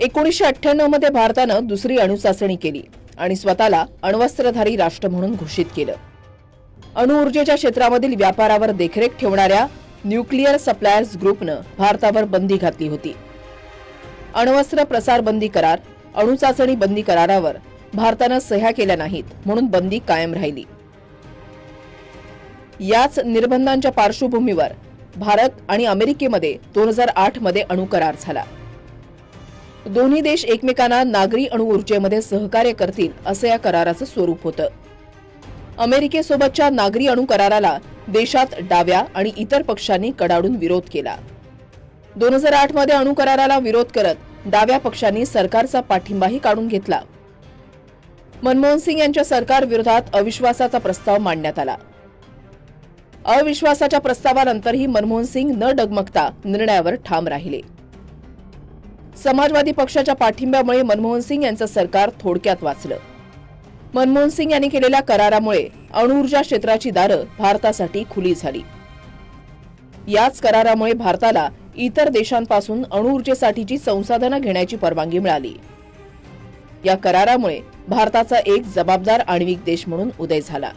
1998 मध्ये भारतानं दुसरी अणुचाचणी केली आणि स्वतःला अण्वस्त्रधारी राष्ट्र म्हणून घोषित केलं. अणुऊर्जेच्या क्षेत्रामधील व्यापारावर देखरेख ठेवणाऱ्या न्यूक्लिअर सप्लायर्स ग्रुपनं भारतावर बंदी घातली होती. अण्वस्त्र प्रसार बंदी करार, अणुचाचणी बंदी करारावर भारतानं सह्या केल्या नाहीत म्हणून बंदी कायम राहिली. याच निर्बंधांच्या पार्श्वभूमीवर भारत आणि अमेरिकेमध्ये 2008 मध्ये अणुकरार झाला. दोन्ही देश एकमेकांना नागरी अणुऊर्जेमध्ये सहकार्य करतील असं या कराराचं स्वरूप होतं. अमेरिकेसोबतच्या नागरी अणुकराराला देशात डाव्या आणि इतर पक्षांनी कडाडून विरोध केला. 2008 मध्ये अणुकराराला विरोध करत डाव्या पक्षांनी सरकारचा पाठिंबाही काढून घेतला. मनमोहन सिंग यांच्या सरकार विरोधात अविश्वासाचा प्रस्ताव मांडण्यात आला. अविश्वासाच्या प्रस्तावानंतरही मनमोहन सिंग न डगमगता निर्णयावर ठाम राहिले. समाजवादी पक्षाच्या पाठिंब्यामुळे मनमोहन सिंग यांचं सरकार थोडक्यात वाचलं. मनमोहन सिंग यांनी केलेल्या करारामुळे अणुऊर्जा क्षेत्राची दारं भारतासाठी खुली झाली. याच करारामुळे भारताला इतर देशांपासून अणुऊर्जेसाठीची संसाधनं घेण्याची परवानगी मिळाली. या करारामुळे भारताचा एक जबाबदार आण्विक देश म्हणून उदय झाला.